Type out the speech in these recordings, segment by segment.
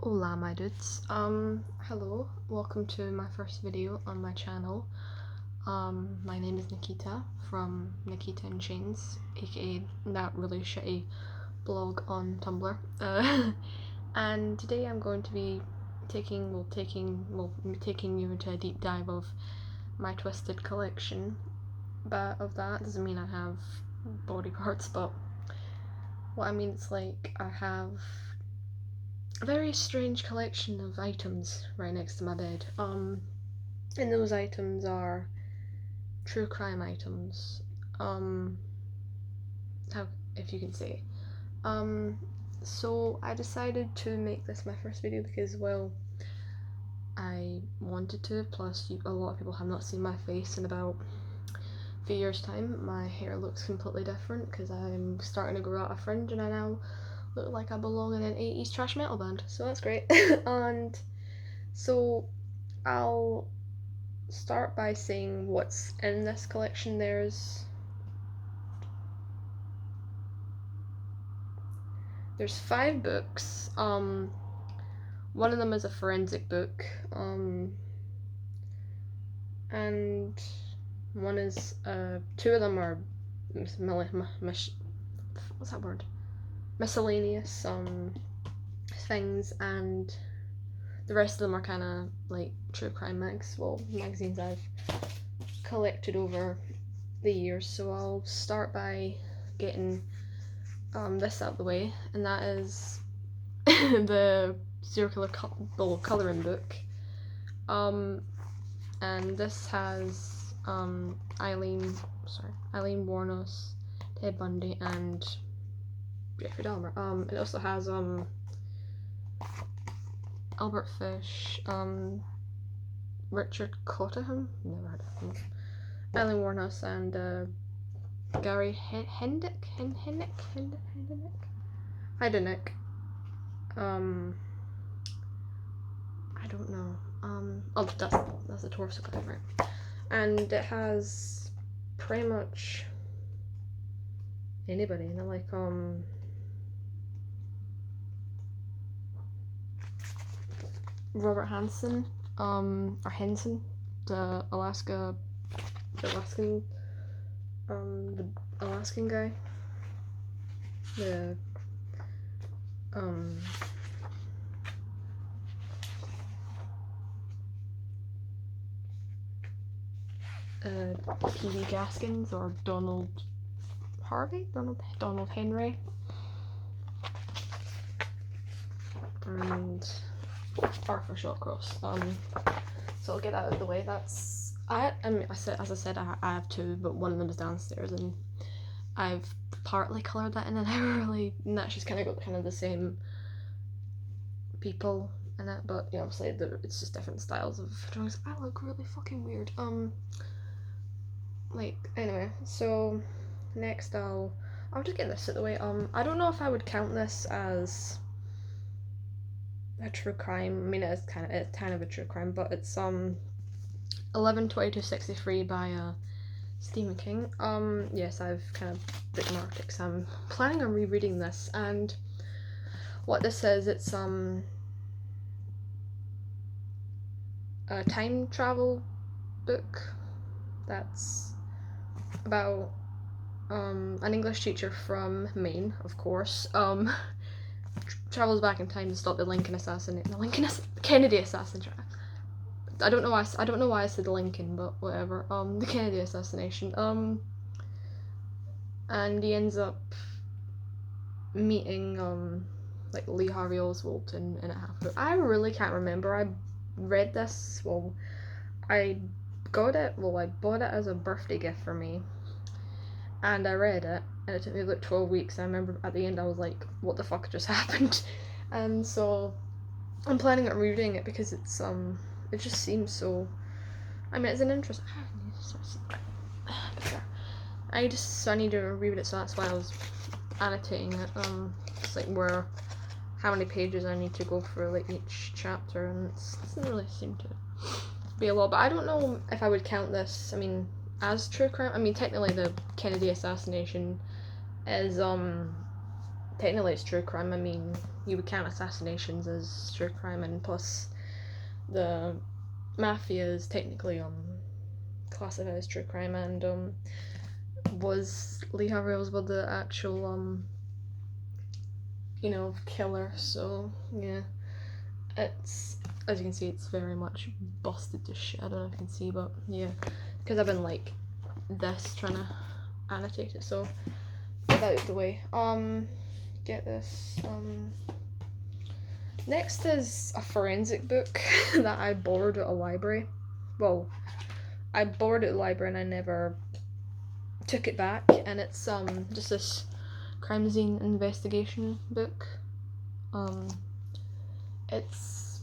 Hola my dudes, hello, welcome to my first video on my channel. My name is Nikita from Nikita in Chains, aka that really shitty blog on Tumblr. And today I'm going to be taking you into a deep dive of my Twisted collection. But of that doesn't mean I have body parts, but what I mean is like I have a very strange collection of items right next to my bed. And those items are true crime items. How, if you can say. So I decided to make this my first video because, well, I wanted to, plus a lot of people have not seen my face in about a few years' time. My hair looks completely different because I'm starting to grow out a fringe and I now look like I belong in an 80s thrash metal band, so that's great. And so I'll start by saying what's in this collection. There's 5 books. One of them is a forensic book, and one is 2 of them are what's that word? Miscellaneous things, and the rest of them are kind of like true crime magazines I've collected over the years. So I'll start by getting this out of the way, and that is the serial killer colouring book. And this has Eileen Wuornos, Ted Bundy, and Jeffrey Dahmer. It also has Albert Fish, Richard Cottingham, never heard of him, Eileen Wuornos, and Gary Hendrick. I don't know. Oh, that's the torso guy, right? And it has pretty much anybody, you know, like Robert Hansen, or Henson, the Alaskan guy, the P.D. Gaskins, or Donald Henry, and Arthur Shawcross. So I'll get that out of the way. I have 2, but one of them is downstairs, and I've partly coloured that in, and and that's just kind of got the same people in it, but you know, obviously it's just different styles of drawings. I look really fucking weird. Anyway, so next I'll just get this out of the way. I don't know if I would count this as a true crime. I mean, it's kind of a true crime, but it's 11/22/63 by Stephen King. Yes, I've kind of bookmarked it because I'm planning on rereading this, and what this says, it's a time travel book that's about an English teacher from Maine, of course, travels back in time to stop the Kennedy assassination. I don't know why I said Lincoln, but whatever. The Kennedy assassination. And he ends up meeting like Lee Harvey Oswald in a half. I really can't remember. I read this. I bought it as a birthday gift for me, and I read it, and it took me like 12 weeks. I remember at the end I was like, what the fuck just happened? And so I'm planning on reading it because it's it just seems so, I mean, it's an interest. I need to reread it, so that's why I was annotating it. It's like how many pages I need to go through like each chapter, and it doesn't really seem to be a lot. But I don't know if I would count this, I mean, as true crime. I mean, technically the Kennedy assassination is technically it's true crime. I mean, you would count assassinations as true crime, and plus the mafia is technically classified as true crime, and was Lee Harvey Oswald the actual killer? So yeah, it's, as you can see, it's very much busted to shit. I don't know if you can see, but yeah, because I've been like this trying to annotate it, so get that out of the way. Get this. Next is a forensic book that I borrowed at a library. Well, I borrowed it at the library and I never took it back, and it's just this crime scene investigation book. It's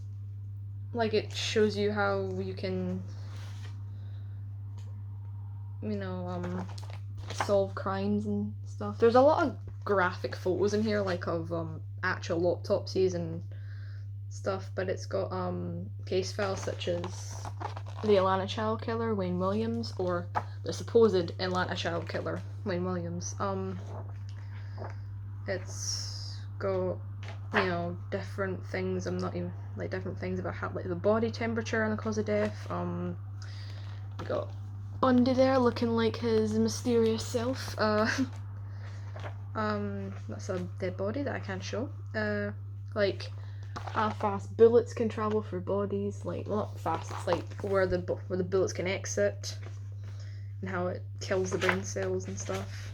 like, it shows you how you can solve crimes and stuff. There's a lot of graphic photos in here, like of actual autopsies and stuff, but it's got case files such as the Atlanta child killer Wayne Williams, or the supposed Atlanta child killer Wayne Williams. It's got different things. I'm not even different things about how, like, the body temperature and the cause of death. We got Bundy there looking like his mysterious self. That's a dead body that I can't show. Like how fast bullets can travel through bodies. Like, well, not fast. It's like where the bullets can exit, and how it kills the brain cells and stuff.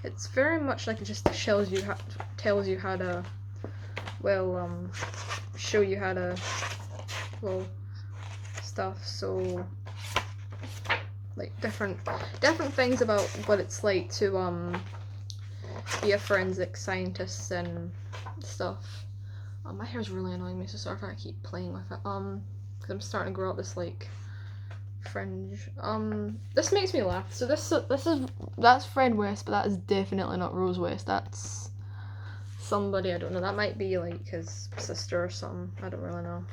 It's very much like it just tells you how to show you how to stuff. So like different things about what it's like to be a forensic scientist and stuff. My hair's really annoying me, so sorry if I keep playing with it. Because I'm starting to grow out this like fringe. This makes me laugh. So that's Fred West, but that is definitely not Rose West. That's somebody, I don't know. That might be like his sister or something. I don't really know.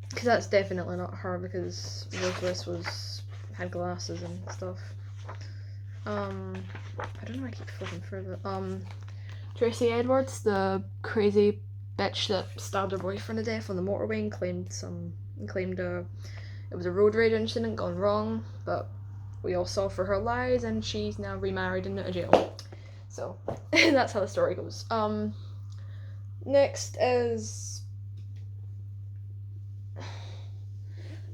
Because that's definitely not her, because Rose West had glasses and stuff. I don't know why I keep flipping through it. Tracy Edwards, the crazy bitch that stabbed her boyfriend to death on the motorway and claimed it was a road rage incident gone wrong, but we all saw for her lies, and she's now remarried and out of jail. So that's how the story goes. Next is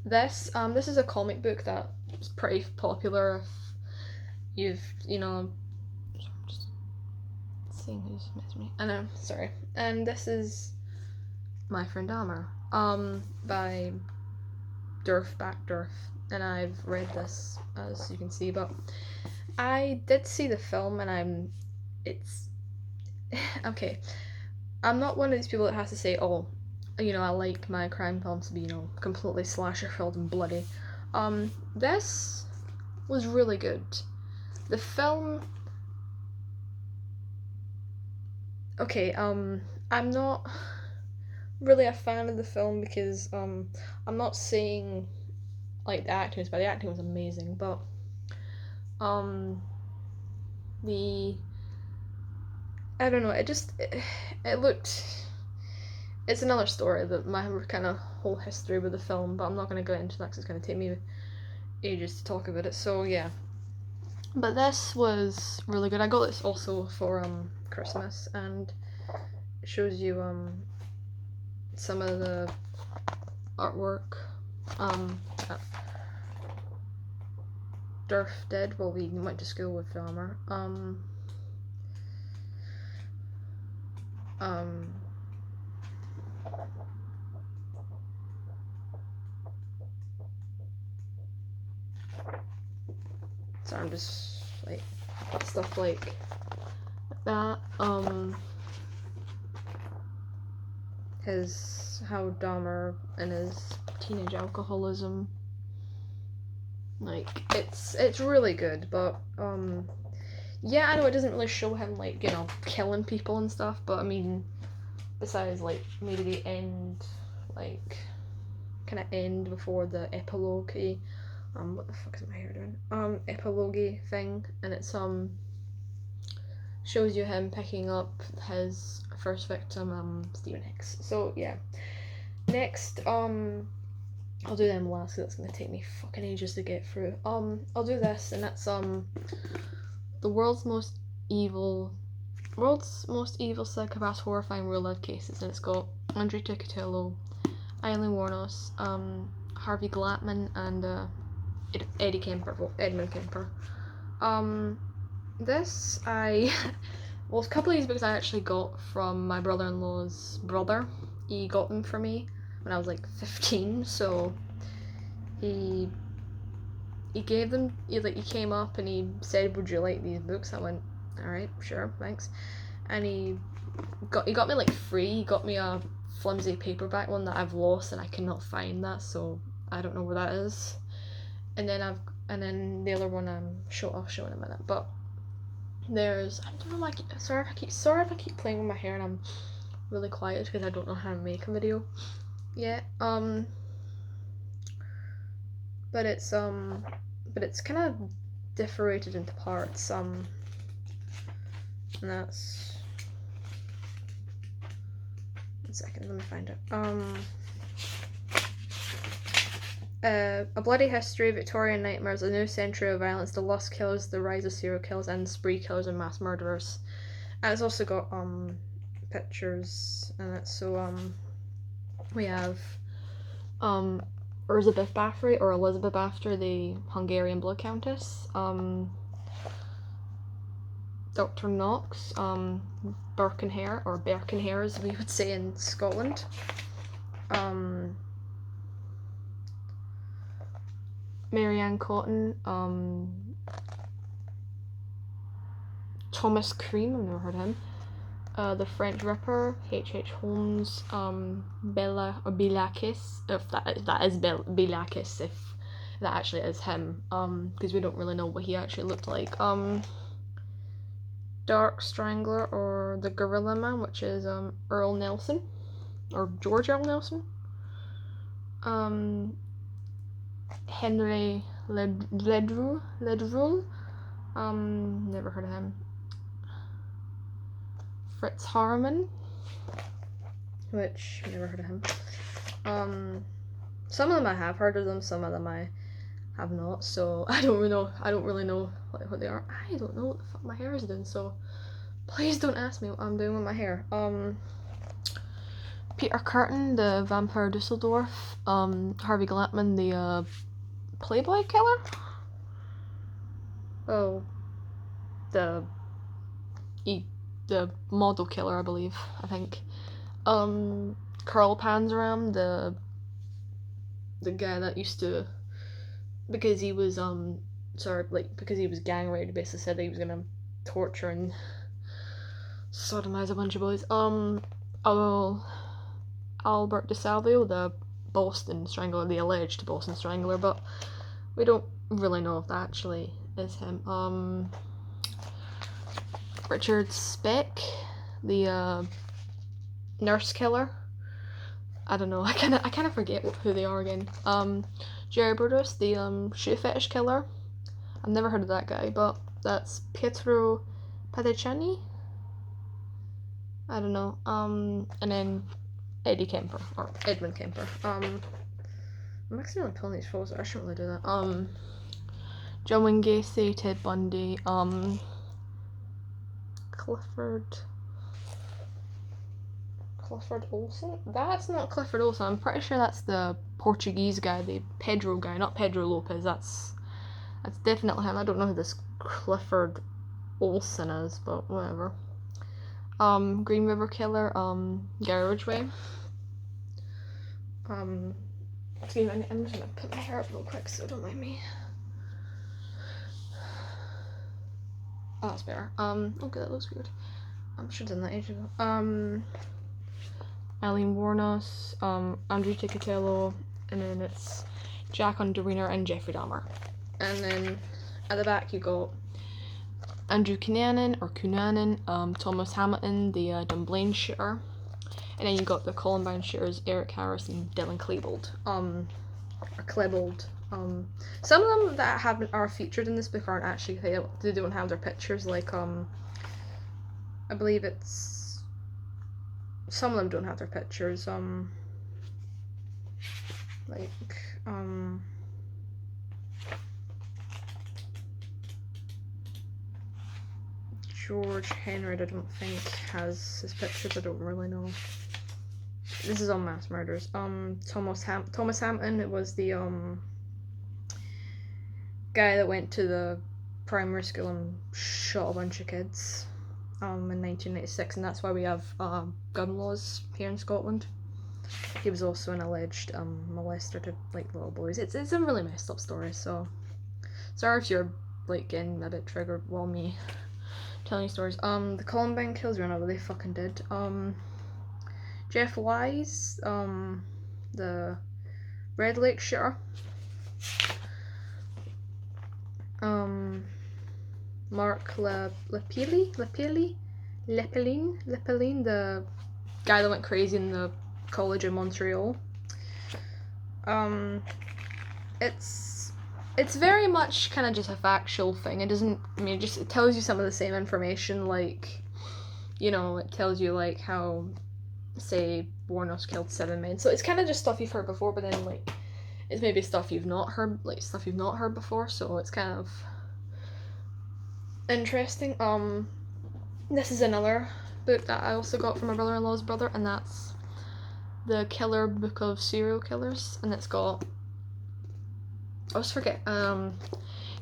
this. This is a comic book that is pretty popular. If you've, I'm just seeing who's messaging me. I know, sorry. And this is My Friend Dahmer, by Durf Back Durf, and I've read this, as you can see, but I did see the film, and it's okay. I'm not one of these people that has to say, oh, I like my crime films to be, completely slasher filled and bloody. This was really good. The film, okay, I'm not really a fan of the film because I'm not saying like the acting was bad. The acting was amazing, but I don't know, it looked, it's another story, that my kind of whole history with the film, but I'm not going to go into that because it's going to take me ages to talk about it, so yeah. But this was really good. I got this also for Christmas, and it shows you some of the artwork that Durf did while we went to school with Dahmer. So I'm just like stuff like that. How Dahmer and his teenage alcoholism, like it's really good, but yeah, I know it doesn't really show him like killing people and stuff, but I mean, besides like maybe the end, like kind of end before the epilogue, what the fuck is my hair doing? Epilogue thing, and it's shows you him picking up his first victim, Stephen Hicks. So yeah. Next, I'll do them last because it's gonna take me fucking ages to get through. I'll do this, and that's the world's most evil psychopath horrifying real life cases, and it's got Andrew Ticatello, Eileen Wuornos, Harvey Glattman, and Edmund Kemper. This well, a couple of these books I actually got from my brother-in-law's brother. He got them for me when I was like 15, so he gave them, he came up and he said, would you like these books? I went, alright, sure, thanks. And he got me like free. He got me a flimsy paperback one that I've lost and I cannot find that, so I don't know where that is. And then the other one I'll show in a minute. But there's, I don't know, sorry if I keep playing with my hair and I'm really quiet because I don't know how to make a video yet. But it's kind of differentiated into parts. And that's, one second, let me find it. A Bloody History, Victorian Nightmares, A New Century of Violence, The Lost Killers, The Rise of Serial Killers, and Spree Killers and Mass Murderers. And it's also got pictures in it. So we have Elizabeth Bathory, the Hungarian Blood Countess, Dr. Knox, Birkenhair, or Birkenhair as we would say in Scotland, Marianne Cotton, Thomas Cream, I've never heard of him, The French Ripper, H.H. Holmes, Bela or Bilakis, if that is Bilakis, if that actually is him, because we don't really know what he actually looked like. Dark Strangler, or The Gorilla Man, which is Earl Nelson, or George Earl Nelson. Henry Ledru, never heard of him. Fritz Harman, which never heard of him. Some of them I have heard of them, some of them I have not, so I don't really know what they are. I don't know what the fuck my hair is doing, so please don't ask me what I'm doing with my hair. Peter Curtin, the Vampire Dusseldorf, Harvey Glattman, the Playboy killer? Oh, the model killer, I believe, I think. Karl Panzram, the guy that used to, because he was because he was gang raped, basically said that he was gonna torture and sodomize a bunch of boys. Albert DeSalvio, the Boston Strangler, the alleged Boston Strangler, but we don't really know if that actually is him. Richard Speck, the nurse killer. I don't know. I kind of forget who they are again. Jerry Brutus, the shoe fetish killer. I've never heard of that guy, but that's Pietro Patticani. I don't know. And then Eddie Kemper, or Edmund Kemper. I'm accidentally pulling these photos. I shouldn't really do that. John Wayne Gacy, Ted Bundy, Clifford Olsen? That's not Clifford Olsen. I'm pretty sure that's the Portuguese guy, the Pedro guy, not Pedro Lopez. That's definitely him. I don't know who this Clifford Olsen is, but whatever. Green River Killer, Gary Ridgway. Excuse me, I'm just gonna put my hair up real quick, so don't mind me. Oh, that's better. Okay, that looks weird. I should have done that ages ago. Eileen Wuornos, Andrew Ticatello, and then it's Jack Underweiner and Jeffrey Dahmer. And then at the back you got Andrew Cunanan, Thomas Hamilton, the Dunblane shooter, and then you got the Columbine shooters, Eric Harris and Dylan Klebold. Or Klebold, Some of them that are featured in this book aren't actually, they don't have their pictures, like I believe it's, some of them don't have their pictures, like George Henry, I don't think has his pictures. I don't really know. This is on Mass Murders. Thomas Hampton. It was the guy that went to the primary school and shot a bunch of kids in 1996, and that's why we have gun laws here in Scotland. He was also an alleged molester to like little boys. It's a really messed up story. So sorry if you're like getting a bit triggered while me telling you stories. The Columbine kills, you know what they fucking did. Jeff Wise, the Red Lake shooter. Mark Lepelin, the guy that went crazy in the college in Montreal. It's very much kind of just a factual thing. It doesn't, I mean, it tells you some of the same information, like, you know, it tells you, like, how, say, Warnos killed 7 men. So it's kind of just stuff you've heard before, but then, like, it's maybe stuff you've not heard, before, so it's kind of interesting. This is another book that I also got from my brother-in-law's brother, and that's The Killer Book of Serial Killers, and it's got, I always forget,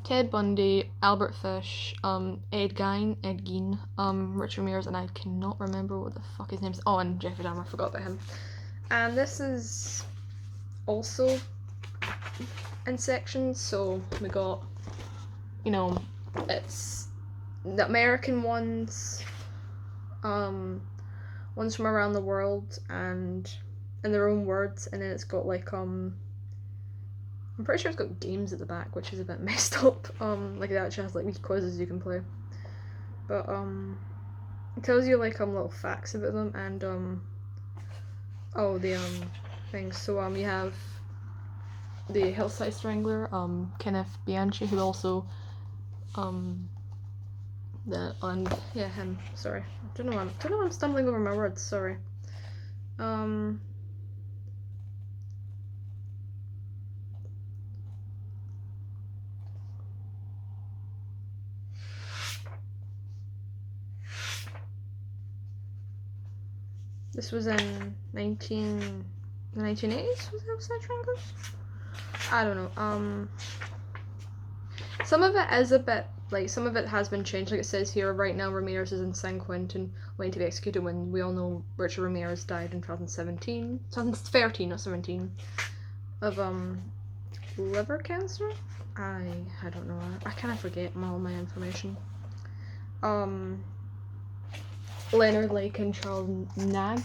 Ted Bundy, Albert Fish, Ed Gein, Richard Ramirez, and I cannot remember what the fuck his name is. Oh, and Jeffrey Dahmer, I forgot about him. And this is also in sections, so we got, you know, it's the American ones, ones from around the world, and in their own words, and then it's got like, I'm pretty sure it's got games at the back, which is a bit messed up. Like it actually has like wee quizzes you can play. But it tells you like little facts about them, and the things. So you have the Hillside Strangler, Kenneth Bianchi, who also him. Sorry, I don't know why I'm stumbling over my words. Sorry. This was in the 1980s, was it Hillside Stranglers? I don't know. Some of it is a bit, like, some of it has been changed. Like it says here, right now Ramirez is in San Quentin waiting to be executed, when we all know Richard Ramirez died in 2013, not 17, of liver cancer? I don't know. I kind of forget all my information. Leonard Lake and Charles Nag,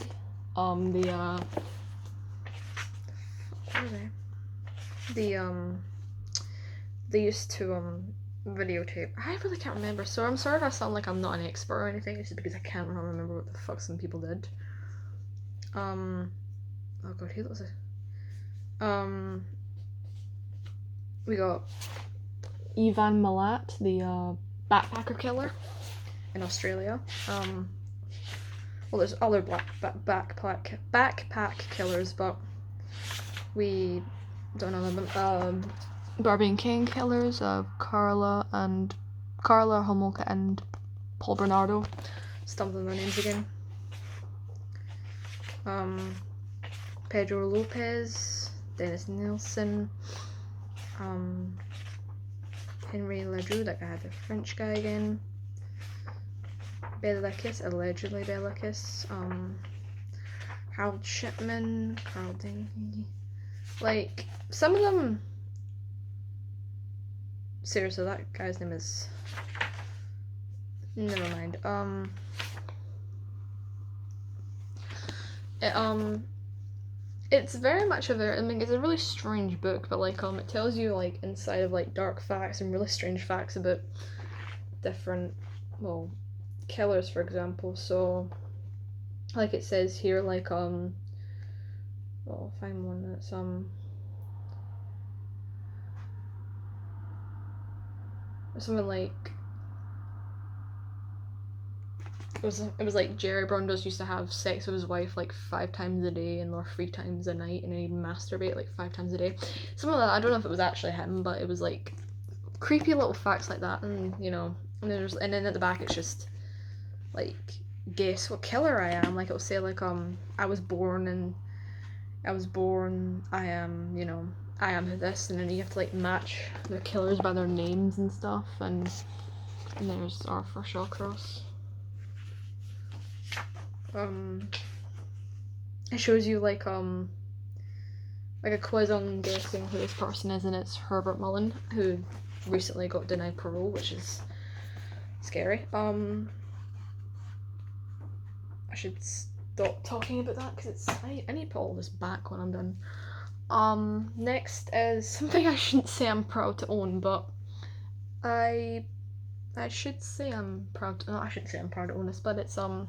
they used to videotape. I really can't remember, so I'm sorry if I sound like I'm not an expert or anything. It's just because I can't remember what the fuck some people did. Oh god, who was it? We got Ivan Milat, the backpacker killer in Australia. Well, there's other backpack killers, but we don't know them. Barbie and King killers, Carla Homolka and Paul Bernardo. Stumbling their names again. Pedro Lopez, Dennis Nelson, Henry Ledru, that guy, the French guy again. Bellicus, allegedly Bellicus. Harold Shipman, Carl Dingy. Like, some of them. Seriously, that guy's name is. Never mind. It's very much it's a really strange book, but like, it tells you like inside of like dark facts and really strange facts about different, well, killers, for example. So, like it says here, like, well, I'll find one that's, something like it was like Jerry Brandos used to have sex with his wife like 5 times a day and or 3 times a night, and he'd masturbate like 5 times a day. Something like that. I don't know if it was actually him, but it was like creepy little facts like that, and you know, and then at the back it's just like, guess what killer I am. Like it'll say like I was born, I am, you know, I am this, and then you have to like match the killers by their names and stuff, and there's Arthur Shawcross. It shows you like a quiz on guessing who this person is, and it's Herbert Mullen, who recently got denied parole, which is scary. I should stop talking about that because I need to put all this back when I'm done. Next is something I shouldn't say I'm proud to own, but I should say I'm proud to, no, I shouldn't say I'm proud to own this, but it's The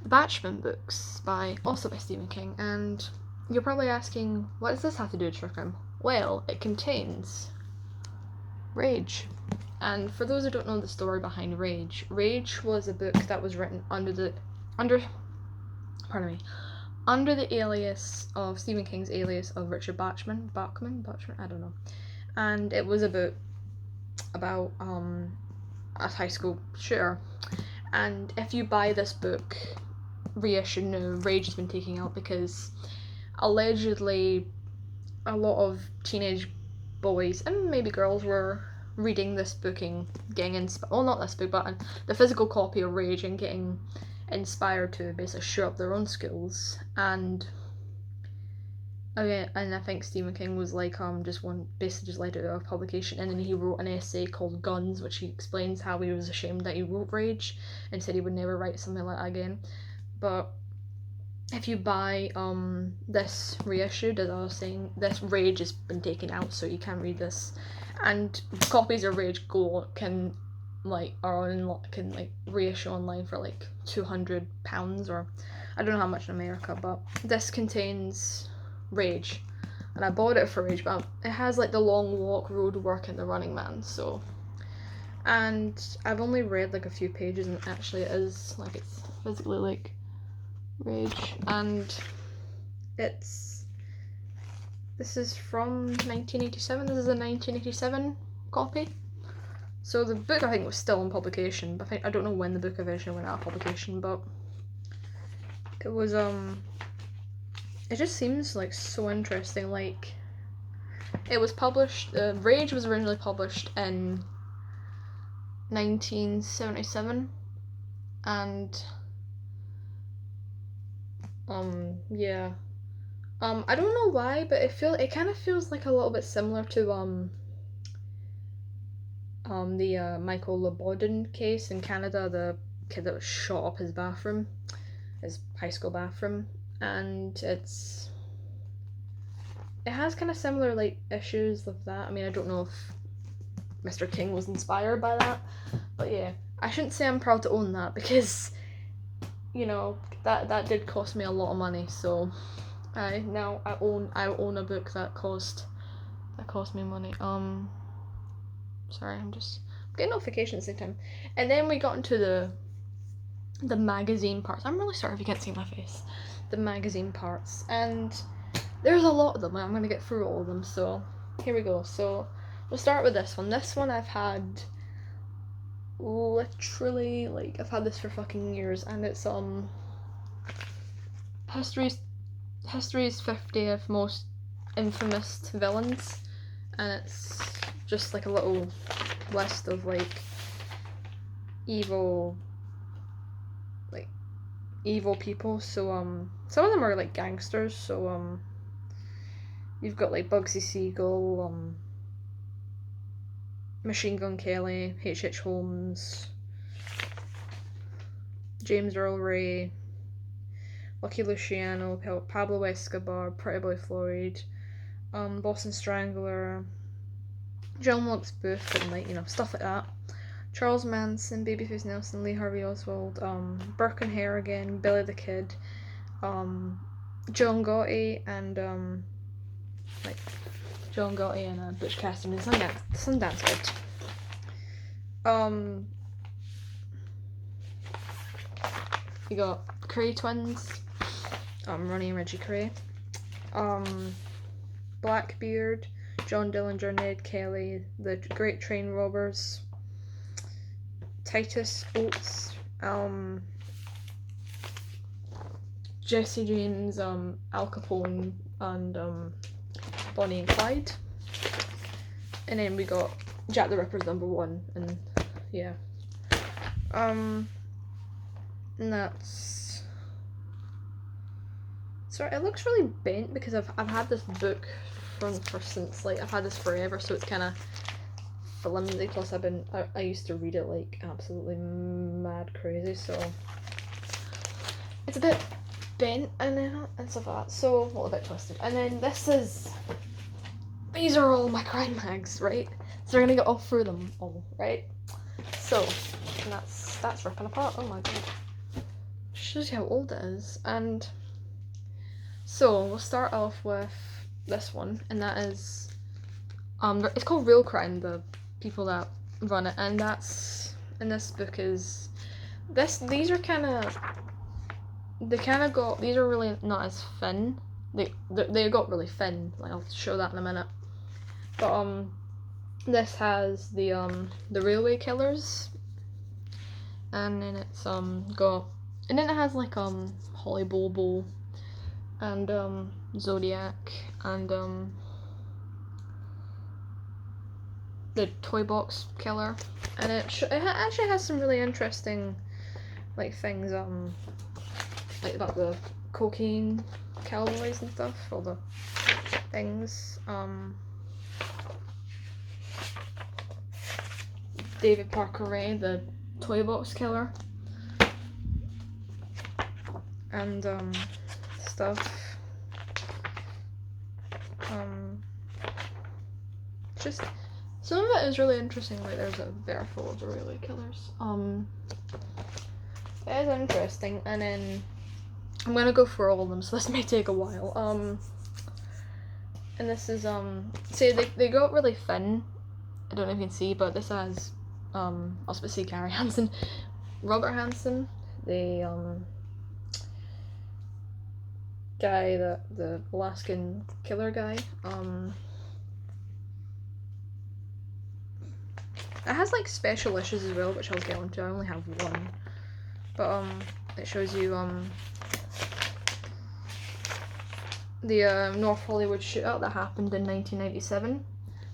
Batchman books also by Stephen King, and you're probably asking, what does this have to do with true crime? Well, it contains Rage. And for those who don't know the story behind Rage, Rage was a book that was written under the alias of Stephen King's alias of Richard Bachman, I don't know. And it was a book about a high school shooter. And if you buy this book reissued now, Rage has been taken out because allegedly a lot of teenage boys and maybe girls were reading this book and getting not this book, but the physical copy of Rage, and getting inspired to basically shoot up their own schools. And I think Stephen King was like just let it out of publication, and then he wrote an essay called Guns, which he explains how he was ashamed that he wrote Rage and said he would never write something like that again. But if you buy this reissued, as I was saying, this Rage has been taken out, so you can't read this. And copies of Rage can reissue online for like £200, or I don't know how much in America, but this contains Rage, and I bought it for Rage, but it has like The Long Walk, Road Work, and The Running Man, so, and I've only read like a few pages, and actually it is like, it's physically like Rage, and this is from 1987. This is a 1987 copy. So the book, I think, was still in publication, but I don't know when the book eventually went out of publication, but it was, it just seems like so interesting. Like, it was published, Rage was originally published in 1977, and, yeah. I don't know why, but it kind of feels like a little bit similar to the Michael Loboden case in Canada, the kid that was shot up his high school bathroom, and it has kind of similar like issues with that. I mean, I don't know if Mr. King was inspired by that, but yeah, I shouldn't say I'm proud to own that, because, you know, that did cost me a lot of money, so I own a book that cost me money. Sorry, I'm getting notifications at the same time. And then we got into the magazine parts. I'm really sorry if you can't see my face. The magazine parts, and there's a lot of them. I'm gonna get through all of them. So here we go. So we'll start with this one. This one I've had literally, like, I've had this for fucking years, and it's history's 50th most infamous villains, and it's just like a little list of like evil people. So some of them are like gangsters. So you've got like Bugsy Siegel, Machine Gun Kelly, H.H. Holmes, James Earl Ray, Lucky Luciano, Pablo Escobar, Pretty Boy Floyd, Boston Strangler, John Wilkes Booth, and like, you know, stuff like that. Charles Manson, Babyface Nelson, Lee Harvey Oswald, Burke and Hare again, Billy the Kid, John Gotti, and John Gotti and Butch Cassidy and Sundance Kid. We got Cray twins, Ronnie and Reggie Cray, Blackbeard, John Dillinger, Ned Kelly, the Great Train Robbers, Titus Oates, Jesse James, Al Capone, and Bonnie and Clyde. And then we got Jack the Ripper's #1, and yeah. And that's... Sorry, it looks really bent because I've had this book since, like, I've had this forever, so it's kind of flimsy, plus I used to read it like absolutely mad crazy, so it's a bit bent and stuff like that, so a little bit twisted. And then these are all my crime mags, right? So we're gonna get all through them all, right? So, and that's ripping apart. Oh my god. Shows you how old it is. And so we'll start off with this one, and that is it's called Real Crime, the people that run it, and this book is these are kind of these are really not as thin. They got really thin. Like, I'll show that in a minute. But this has the Railway Killers, and then it's and then it has like Holly Bobo and Zodiac and the Toy Box Killer, and it actually has some really interesting like things like about the cocaine cowboys and stuff, all the things. David Parker Ray, the Toy Box Killer, and stuff. Just some of it is really interesting. Like, there's a bear full of the Railway Killers. It is interesting, and then I'm gonna go through all of them, so this may take a while. And this is see, they got really thin. I don't know if you can see, but this has I'll see Gary Hansen, Robert Hansen, the guy, the Alaskan killer guy. It has like special issues as well, which I'll get onto. I only have one, but it shows you the North Hollywood shootout that happened in 1997.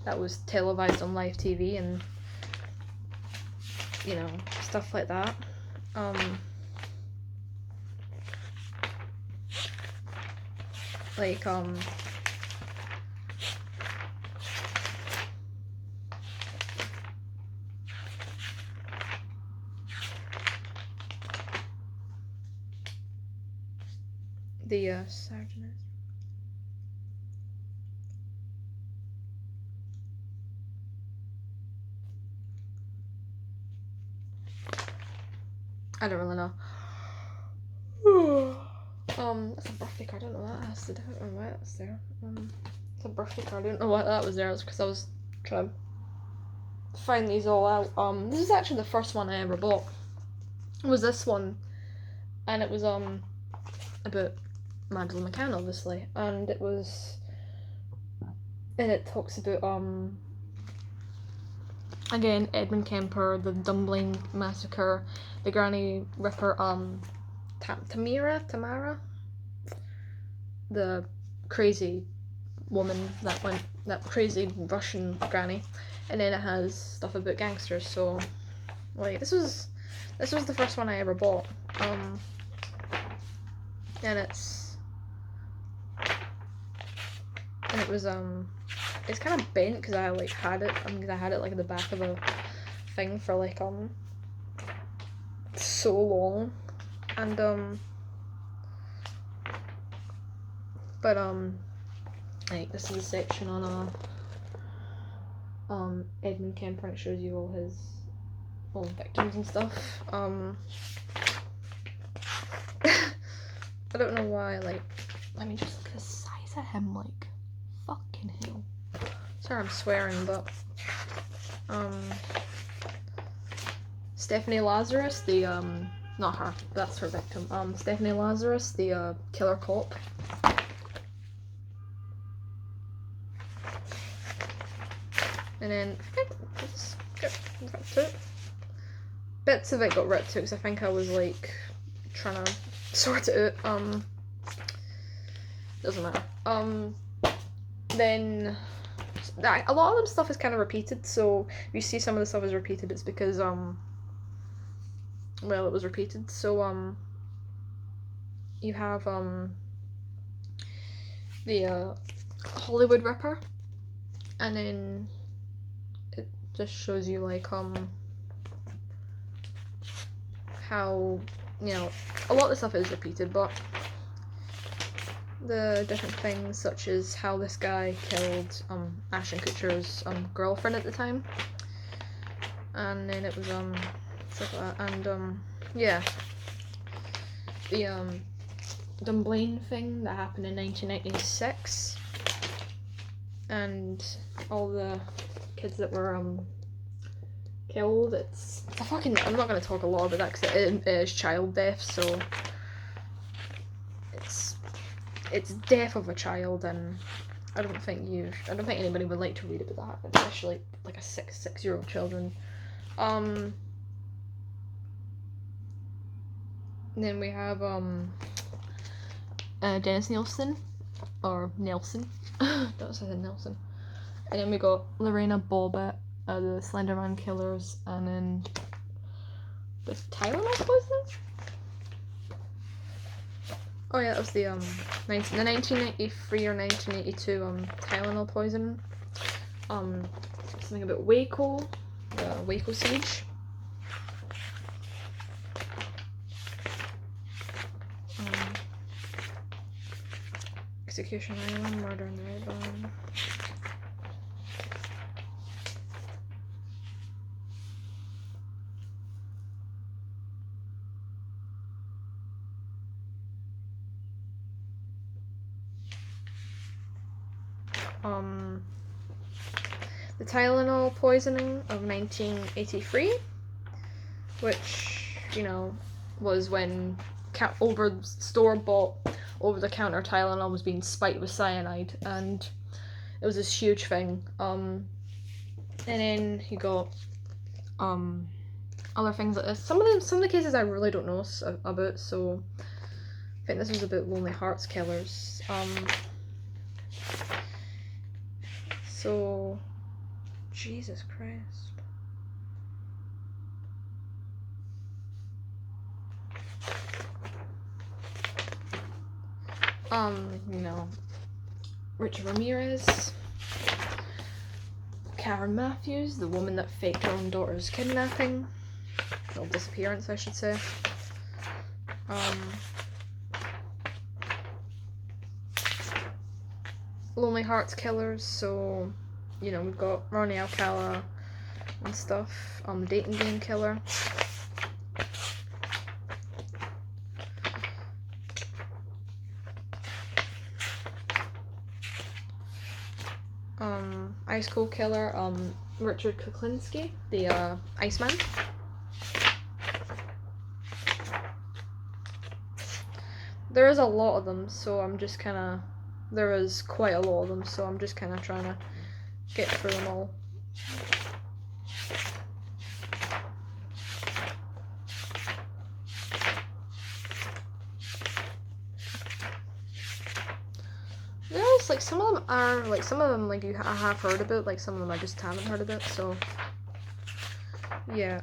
That was televised on live TV, and you know, stuff like that. Like the sergeant. I don't really know. That's a birthday card. I don't know what that has to do. I don't know why that's there. It's a birthday card. I don't know why that was there. It's because I was trying to find these all out. This is actually the first one I ever bought. It was this one, and it was about Madeleine McCann, obviously, and it talks about again, Edmund Kemper, the Dumpling Massacre, the Granny Ripper, Tamara, the crazy woman that crazy Russian granny, and then it has stuff about gangsters. So, like, this was the first one I ever bought, and it was it's kind of bent because I like had it. Because I had it like in the back of a thing for like so long, and like, this is a section on Edmund Kemper, and it shows you all his victims and stuff. I don't know why. Like, let me just look at the size of him. Like, fucking hell. Sorry, I'm swearing, but Stephanie Lazarus, the not her, that's her victim. Stephanie Lazarus, the killer cop. And then bits of it got ripped out because I think I was like trying to sort it out. Doesn't matter. Then a lot of them stuff is kind of repeated, so if you see some of the stuff is repeated, it's because well, it was repeated. So you have the Hollywood Ripper, and then it just shows you like how, you know, a lot of the stuff is repeated, but the different things, such as how this guy killed Ashton Kutcher's girlfriend at the time, and then it was stuff like that, and yeah, the Dunblane thing that happened in 1996, and all the kids that were killed. It's a fucking, I'm not going to talk a lot about that because it is child death, so it's death of a child, and I don't think anybody would like to read about that, especially like a six-year-old children. Then we have Dennis Nielsen, or Nelson. Don't say Nelson. And then we got Lorena Bobbitt, the Slenderman Killers, and then the Tylenol poisoning. Oh yeah, that was the 1993 or 1982 Tylenol poisoning. Something about Waco, the Waco siege. Execution Island, Murder in the Red Barn. The Tylenol poisoning of 1983, which, you know, was when store-bought over-the-counter Tylenol was being spiked with cyanide, and it was this huge thing. And then you got other things like this. Some of the cases I really don't know about, so I think this was about Lonely Hearts Killers. So Jesus Christ. You know, Richard Ramirez, Karen Matthews, the woman that faked her own daughter's kidnapping, or disappearance, I should say. Lonely Hearts Killers, so, you know, we've got Ronnie Alcala and stuff. Dating Game Killer. Ice Cold Killer, Richard Kuklinski, the Iceman. There is a lot of them, so I'm just kinda, there is quite a lot of them, so I'm just kinda trying to get through them all. There's like some of them are like I have heard about, like some of them I just haven't heard about, so yeah.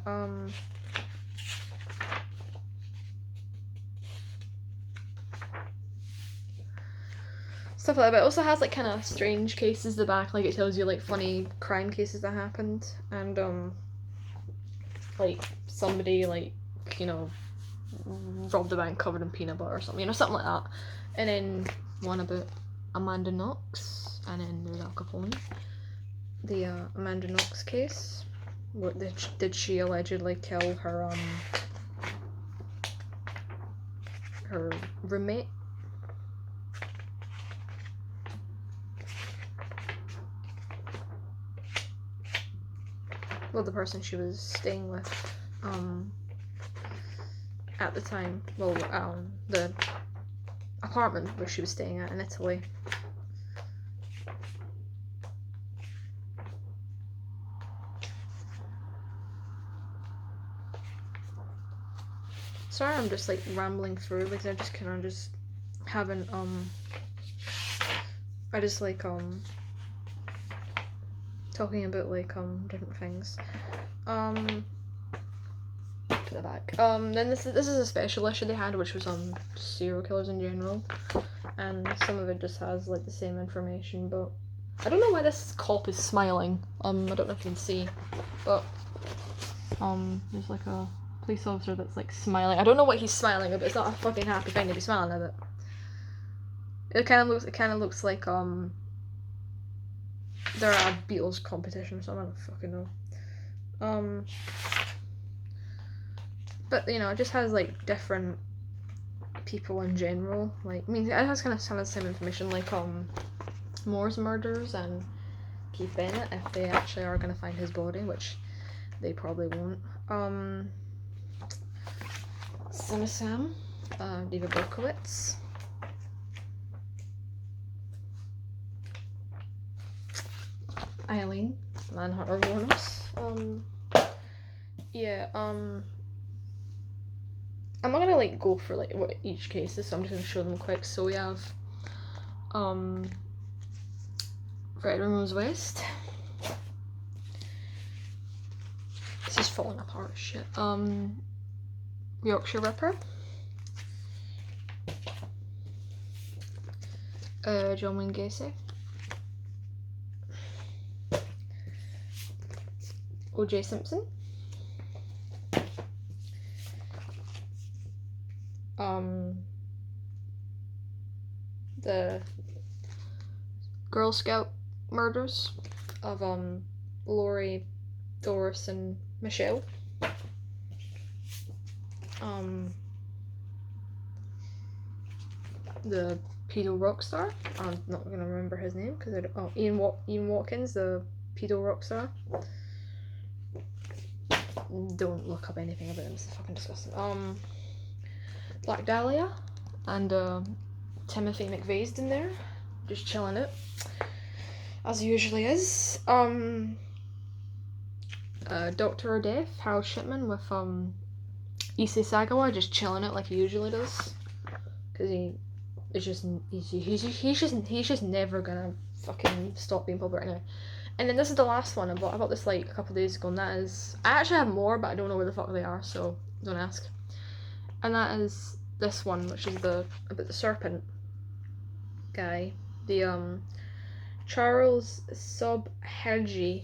Stuff like that. But it also has like kind of strange cases at the back, like it tells you like funny crime cases that happened, and like somebody, like, you know, robbed a bank covered in peanut butter or something, you know, something like that. And then one about Amanda Knox, and then there's Al Capone. The Amanda Knox case. What did she allegedly kill her her roommate? Well, the person she was staying with, at the time, well, the apartment where she was staying at in Italy. Sorry, I'm just like rambling through because I just kind of just haven't I just like talking about like different things. Put it back. Then this is a special issue they had, which was serial killers in general, and some of it just has like the same information, but I don't know why this cop is smiling. I don't know if you can see, but there's like a police officer that's like smiling. I don't know what he's smiling about. It's not a fucking happy thing to be smiling at it. It kind of looks like they're at a Beatles competition or something. I don't fucking know. But you know, it just has like different people in general. Like, I mean, it has kind of some of the same information, like Moore's murders and Keith Bennett, if they actually are gonna find his body, which they probably won't. Son of Sam, David Berkowitz. Eileen, Manhunter Warners. Yeah, I'm not gonna like go for like what each case is, so I'm just gonna show them quick. So we have Red Rose West. This is falling apart as shit. Yorkshire Ripper. John Wayne Gacy. O.J. Simpson. The Girl Scout murders of Lori, Doris, and Michelle. The pedo rock star. I'm not gonna remember his name because I don't. Oh, Ian Watkins, the pedo rock star. Don't look up anything about him. It's fucking disgusting. Black Dahlia and Timothy McVeigh's in there, just chilling it, as he usually is. Doctor of Death, Harold Shipman with Issei Sagawa, just chilling it like he usually does, because he's just never gonna fucking stop being popular right now. And then this is the last one. I bought this like a couple days ago, and that is, I actually have more, but I don't know where the fuck they are, so don't ask. And that is this one, which is about the serpent guy, the Charles Sobharji,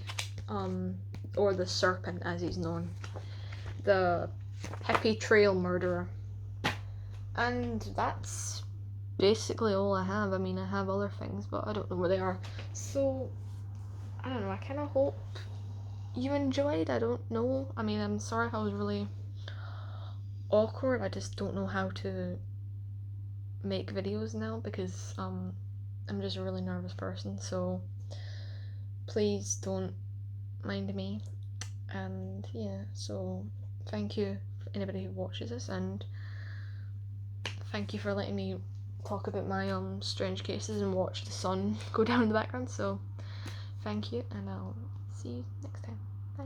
or the Serpent as he's known, the hippie trail murderer. And that's basically all I have. I mean, I have other things, but I don't know where they are. So I don't know, I kind of hope you enjoyed. I don't know. I mean, I'm sorry if I was really awkward. I just don't know how to make videos now because I'm just a really nervous person, so please don't mind me. And yeah, so thank you for anybody who watches this, and thank you for letting me talk about my strange cases and watch the sun go down in the background. So thank you, and I'll see you next time. Bye.